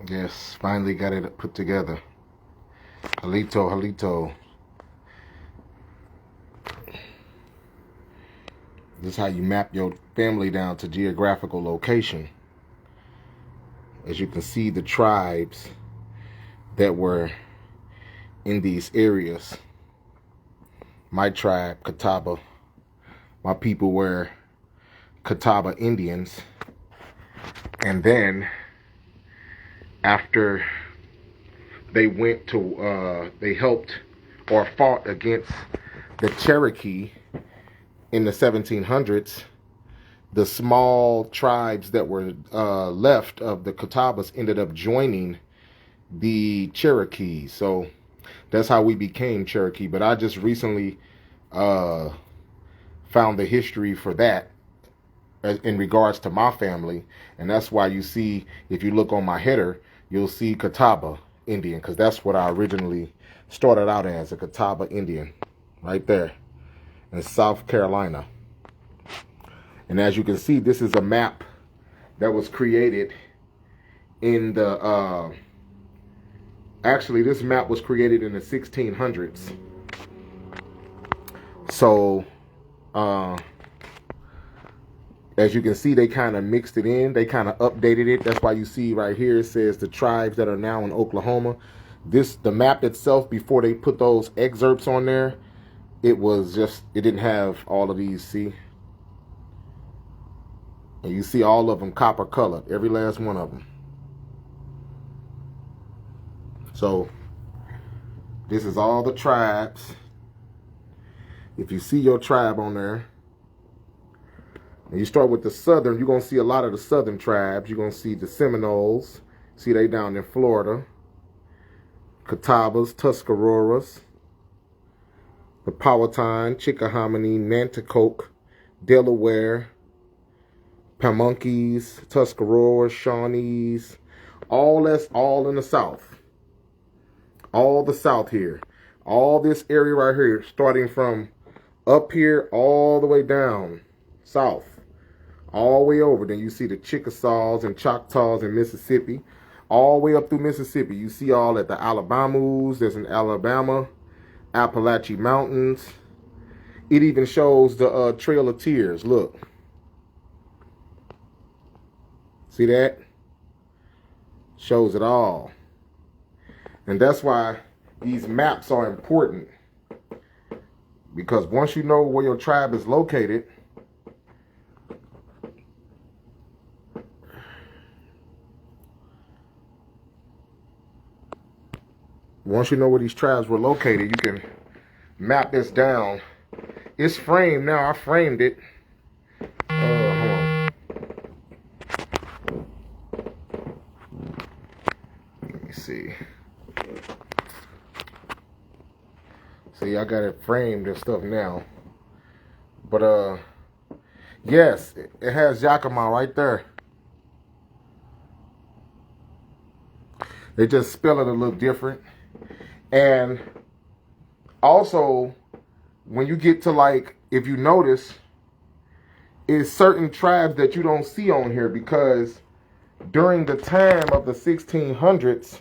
Yes, finally got it put together. Halito, Halito. This is how you map your family down to geographical location. As you can see, the tribes that were in these areas. My tribe, Catawba. My people were Catawba Indians. And then, after they went to, they helped or fought against the Cherokee in the 1700s, the small tribes that were left of the Catawbas ended up joining the Cherokee. So that's how we became Cherokee. But I just recently found the history for that in regards to my family. And that's why you see, if you look on my header, you'll see Catawba Indian, because that's what I originally started out as, a Catawba Indian, right there in South Carolina. And as you can see, this is a map that was created in the, actually this map was created in the 1600s. So, as you can see, they kind of mixed it in. They kind of updated it. That's why you see right here, it says the tribes that are now in Oklahoma. The map itself, before they put those excerpts on there, it didn't have all of these, see? And you see all of them copper colored, every last one of them. So, this is all the tribes. If you see your tribe on there, and you start with the southern, you're going to see a lot of the southern tribes. You're going to see the Seminoles. See, they down in Florida. Catawbas, Tuscaroras, the Powhatan, Chickahominy, Nanticoke, Delaware, Pamunkeys, Tuscaroras, Shawnees. That's all in the South. All the South here. All this area right here, starting from up here all the way down south. All the way over. Then you see the Chickasaws and Choctaws in Mississippi. All the way up through Mississippi. You see all at the Alabamas. There's an Alabama. Appalachian Mountains. It even shows the Trail of Tears. Look. See that? Shows it all. And that's why these maps are important. Because once you know where your tribe is located, once you know where these tribes were located, you can map this down. It's framed now. I framed it. Hold on. Let me see. See, I got it framed and stuff now. But, yes, it has Yakima right there. They just spell it a little different. And also, when you get to, like, if you notice, is certain tribes that you don't see on here, because during the time of the 1600s,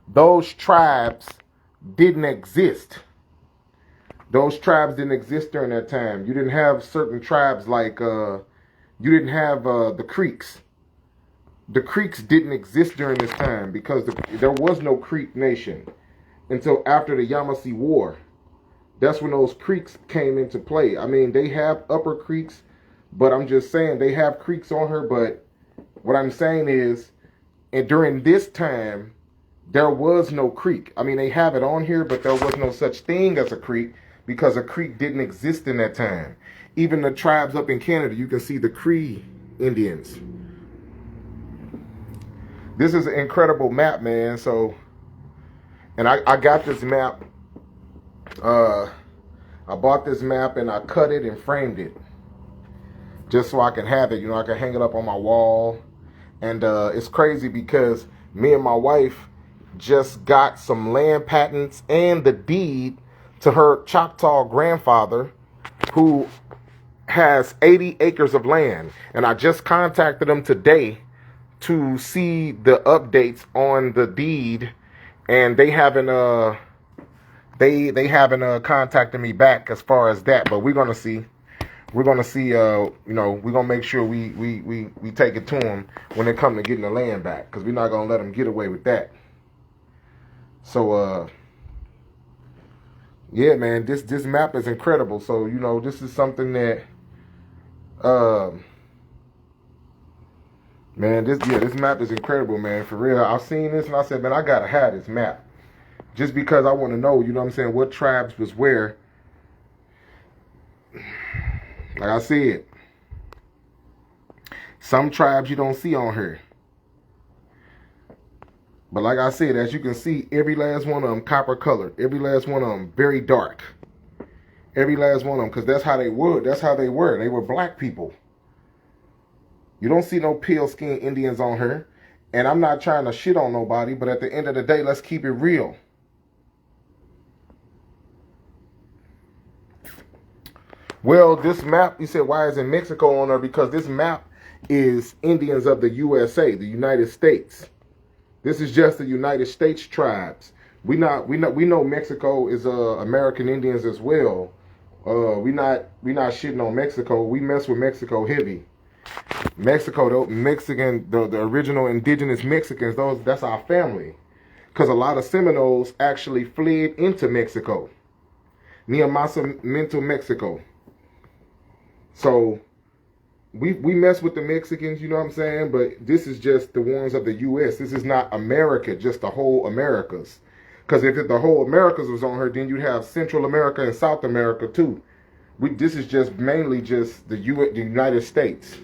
those tribes didn't exist. Those tribes didn't exist during that time. You didn't have certain tribes like, you didn't have the Creeks. The Creeks didn't exist during this time because there was no Creek nation until after the Yamasee War. That's when those Creeks came into play. I mean, they have upper Creeks, but I'm just saying they have Creeks on her. But what I'm saying is, and during this time, there was no creek. I mean, they have it on here, but there was no such thing as a creek because a creek didn't exist in that time. Even the tribes up in Canada, you can see the Cree Indians. This is an incredible map, man. So, and I got this map. I bought this map and I cut it and framed it just so I can have it. You know, I can hang it up on my wall. And it's crazy because me and my wife just got some land patents and the deed to her Choctaw grandfather, who has 80 acres of land. And I just contacted him today to see the updates on the deed, and they haven't contacted me back as far as that. But we're gonna see. We're gonna see. We're gonna make sure we take it to them when they come to getting the land back, because we're not gonna let them get away with that. So yeah, man, this map is incredible. So this is something that man, this map is incredible, man. For real, I've seen this and I said, man, I gotta have this map. Just because I want to know, what I'm saying, what tribes was where. Like I said, some tribes you don't see on here. But like I said, as you can see, every last one of them copper colored. Every last one of them very dark. Every last one of them, because that's how they were. That's how they were. They were black people. You don't see no pale skin Indians on here. And I'm not trying to shit on nobody, but at the end of the day, let's keep it real. Well, this map, you said, why is it Mexico on there? Because this map is Indians of the USA, the United States. This is just the United States tribes. We know Mexico is American Indians as well. We not shitting on Mexico. We mess with Mexico heavy. Mexico, the original indigenous Mexicans, that's our family. Because a lot of Seminoles actually fled into Mexico. Miamasamiento, Mexico. So we mess with the Mexicans, you know what I'm saying? But this is just the ones of the U.S. This is not America, just the whole Americas. Because if the whole Americas was on her, then you'd have Central America and South America too. This is just mainly just the United States.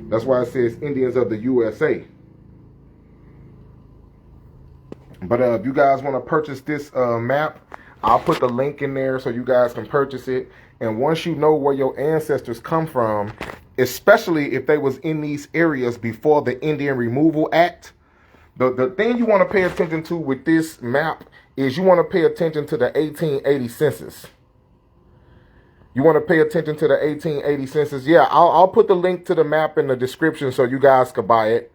That's why it says Indians of the USA. But if you guys want to purchase this map, I'll put the link in there so you guys can purchase it. And once you know where your ancestors come from, especially if they was in these areas before the Indian Removal Act, the thing you want to pay attention to with this map is you want to pay attention to the 1880 census. You want to pay attention to the 1880 census. Yeah, I'll put the link to the map in the description so you guys can buy it.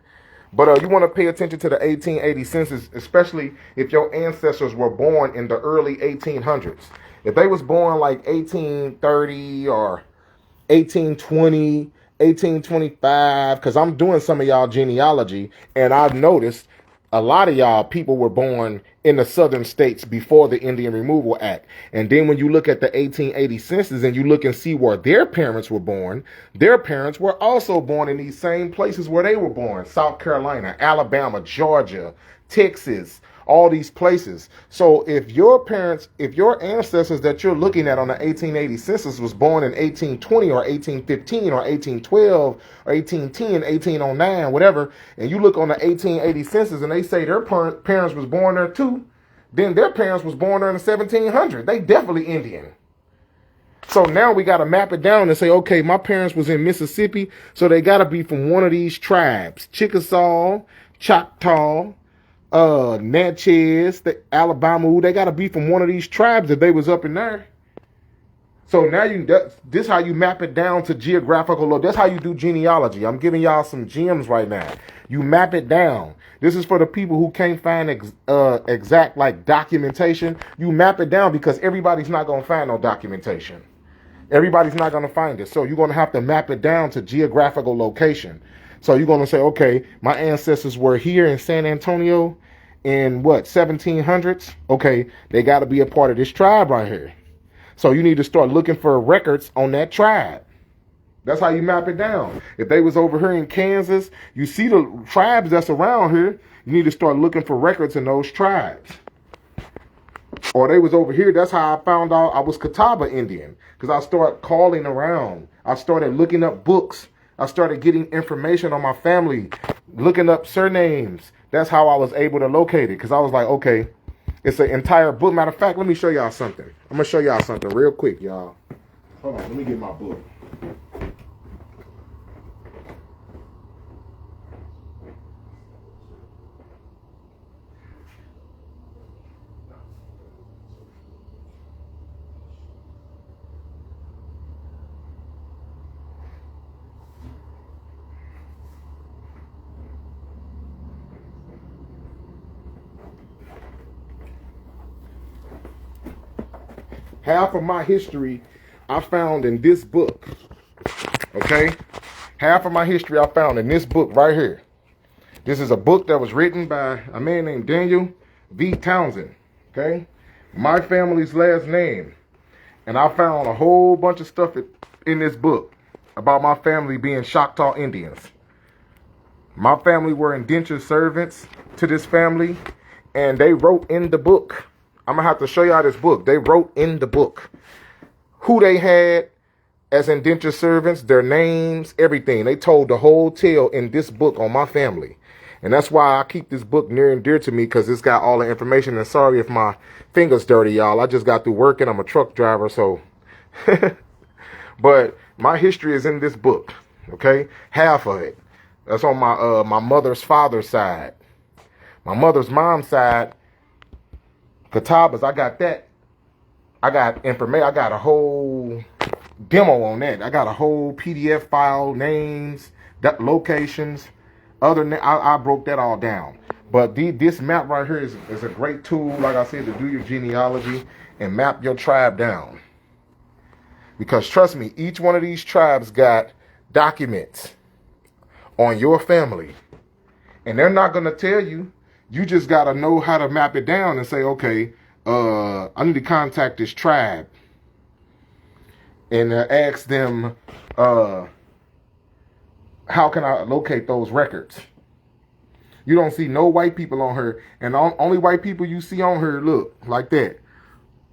But you want to pay attention to the 1880 census, especially if your ancestors were born in the early 1800s. If they was born like 1830 or 1820, 1825, because I'm doing some of y'all genealogy, and I've noticed a lot of y'all people were born in the southern states before the Indian Removal Act. And then when you look at the 1880 census and you look and see where their parents were also born in these same places where they were born. South Carolina, Alabama, Georgia, Texas, all these places. So if your ancestors that you're looking at on the 1880 census was born in 1820 or 1815 or 1812 or 1810, 1809, whatever, and you look on the 1880 census and they say their parents was born there too, then their parents was born there in the 1700s. They definitely Indian. So now we got to map it down and say, okay, my parents was in Mississippi, so they got to be from one of these tribes: Chickasaw, Choctaw, Natchez, the Alabama. They got to be from one of these tribes if they was up in there. So now this how you map it down to geographical. That's how you do genealogy. I'm giving y'all some gems right now. You map it down. This is for the people who can't find exact like documentation. You map it down because everybody's not going to find no documentation. Everybody's not going to find it. So you're going to have to map it down to geographical location. So you're going to say, okay, my ancestors were here in San Antonio in 1700s? Okay, they got to be a part of this tribe right here. So you need to start looking for records on that tribe. That's how you map it down. If they was over here in Kansas, you see the tribes that's around here, you need to start looking for records in those tribes. Or they was over here, that's how I found out I was Catawba Indian. Because I started calling around. I started looking up books. I started getting information on my family, looking up surnames. That's how I was able to locate it. Because I was like, okay, it's an entire book. Matter of fact, let me show y'all something. I'm going to show y'all something real quick, y'all. Hold on, let me get my book. half of my history I found in this book. Okay? Half of my history I found in this book right here. This is a book that was written by a man named Daniel V. Townsend. Okay? My family's last name. And I found a whole bunch of stuff in this book about my family being Choctaw Indians. My family were indentured servants to this family, and they wrote in the book. I'm going to have to show y'all this book. They wrote in the book who they had as indentured servants, their names, everything. They told the whole tale in this book on my family. And that's why I keep this book near and dear to me, because it's got all the information. And sorry if my finger's dirty, y'all. I just got through working. I'm a truck driver, so. But my history is in this book, okay? Half of it. That's on my mother's father's side. My mother's mom's side, Catawbas, I got that. I got information. I got a whole demo on that. I got a whole PDF file, names, locations. I broke that all down. But this map right here is a great tool, like I said, to do your genealogy and map your tribe down. Because trust me, each one of these tribes got documents on your family. And they're not going to tell you. You just got to know how to map it down and say, okay, I need to contact this tribe. And ask them, how can I locate those records? You don't see no white people on her. And the only white people you see on her look like that.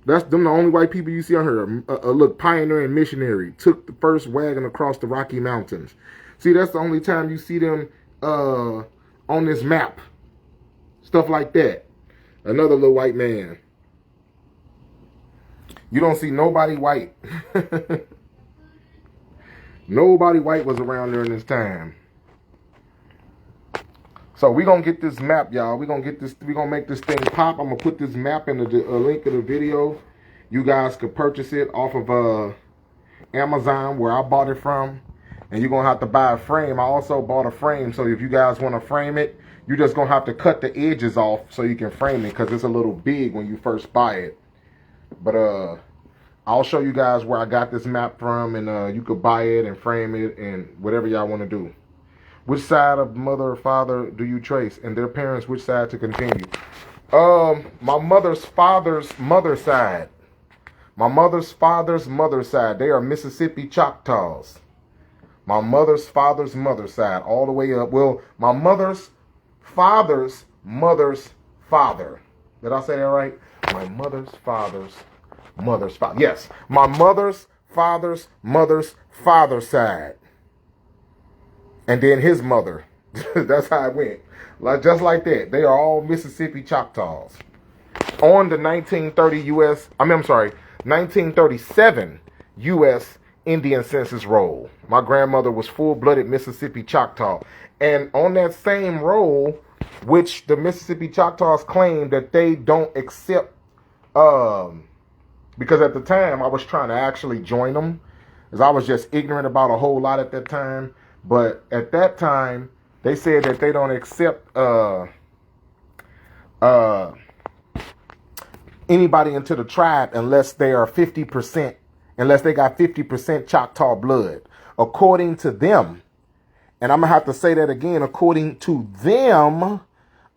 That's them the only white people you see on her. Look, pioneer and missionary. Took the first wagon across the Rocky Mountains. See, that's the only time you see them on this map. Stuff like that. Another little white man. You don't see nobody white. Nobody white was around during this time. So we're going to get this map, y'all. We're going to make this thing pop. I'm going to put this map in the link of the video. You guys could purchase it off of Amazon, where I bought it from. And you're going to have to buy a frame. I also bought a frame. So if you guys want to frame it, you're just going to have to cut the edges off so you can frame it, because it's a little big when you first buy it. But I'll show you guys where I got this map from, and you could buy it and frame it and whatever y'all want to do. Which side of mother or father do you trace? And their parents, which side to continue? My mother's father's mother side. My mother's father's mother side. They are Mississippi Choctaws. My mother's father's mother side, all the way up. Well, my mother's father's mother's father. Did I say that right? My mother's father's mother's father. Yes, my mother's father's mother's father side. And then his mother. That's how it went. Just like that. They are all Mississippi Choctaws. On the 1937 U.S. Indian Census roll. My grandmother was full-blooded Mississippi Choctaw. And on that same roll, which the Mississippi Choctaws claim that they don't accept, because at the time I was trying to actually join them, as I was just ignorant about a whole lot at that time. But at that time, they said that they don't accept anybody into the tribe unless they are 50%, unless they got 50% Choctaw blood. According to them, and I'm going to have to say that again, according to them,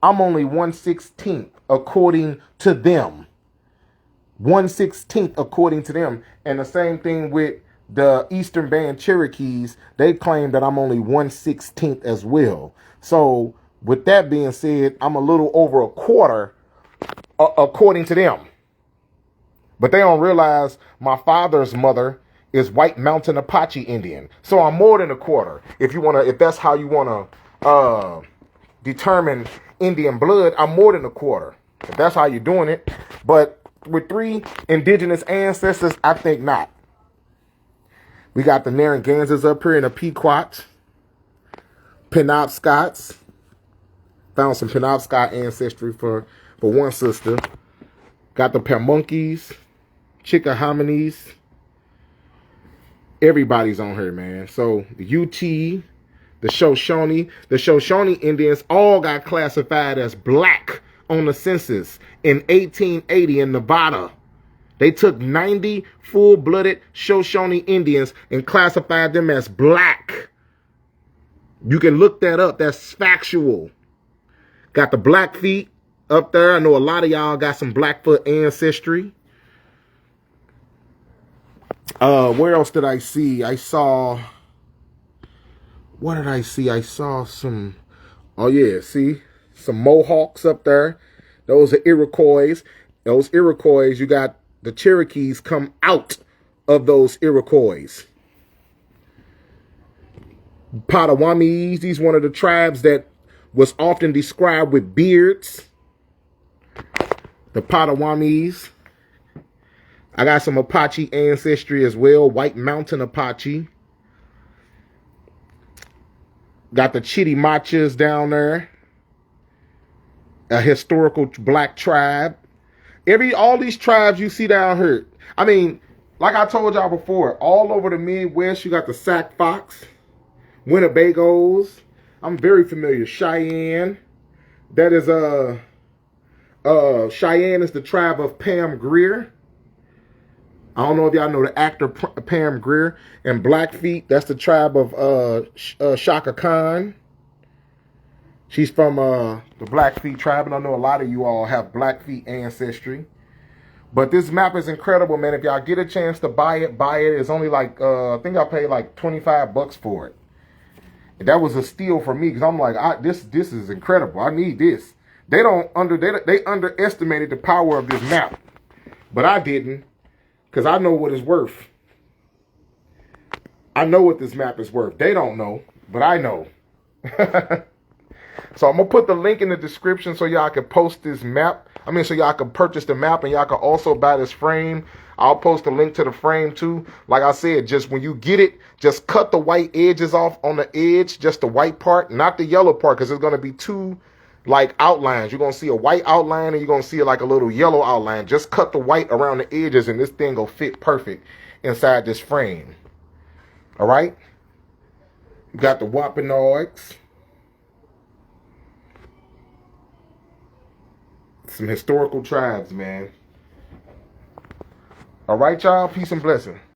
I'm only 1/16 according to them. 1/16 according to them. And the same thing with the Eastern Band Cherokees. They claim that I'm only 1/16 as well. So with that being said, I'm a little over a quarter according to them. But they don't realize my father's mother is White Mountain Apache Indian. So I'm more than a quarter. If that's how you want to determine Indian blood, I'm more than a quarter. If that's how you're doing it. But with 3 indigenous ancestors, I think not. We got the Narragansetts up here in the Pequots. Penobscots. Found some Penobscot ancestry for one sister. Got the Pamunkeys, Chickahominies. Everybody's on here, man. So the UT, the Shoshone Indians all got classified as black on the census in 1880 in Nevada. They took 90 full-blooded Shoshone Indians and classified them as black. You can look that up. That's factual. Got the Blackfeet up there. I know a lot of y'all got some Blackfoot ancestry. Where else did I see? What did I see? I saw some, oh yeah, see? Some Mohawks up there. Those are Iroquois. Those Iroquois, you got the Cherokees come out of those Iroquois. Potawatomis, these one of the tribes that was often described with beards. The Potawatomis. I got some Apache ancestry as well. White Mountain Apache. Got the Chittimachas down there. A historical black tribe. All these tribes you see down here. I mean, like I told y'all before, all over the Midwest, you got the Sac Fox, Winnebagos. I'm very familiar. Cheyenne. That is Cheyenne is the tribe of Pam Grier. I don't know if y'all know the actor Pam Grier. And Blackfeet, that's the tribe of Shaka Khan. She's from the Blackfeet tribe, and I know a lot of you all have Blackfeet ancestry. But this map is incredible, man. If y'all get a chance to buy it, buy it. It's only like, I think I paid like 25 bucks for it. And that was a steal for me because I'm like, this is incredible. I need this. They underestimated the power of this map, but I didn't, because I know what it's worth. I know what this map is worth. They don't know, but I know. So I'm going to put the link in the description so y'all can post this map. So y'all can purchase the map and y'all can also buy this frame. I'll post a link to the frame too. Like I said, just when you get it, just cut the white edges off on the edge, just the white part, not the yellow part, because there's going to be two like outlines. You're going to see a white outline and you're going to see like a little yellow outline. Just cut the white around the edges and this thing will fit perfect inside this frame. All right. You got the Wampanoags. Some historical tribes, man. All right, y'all. Peace and blessing.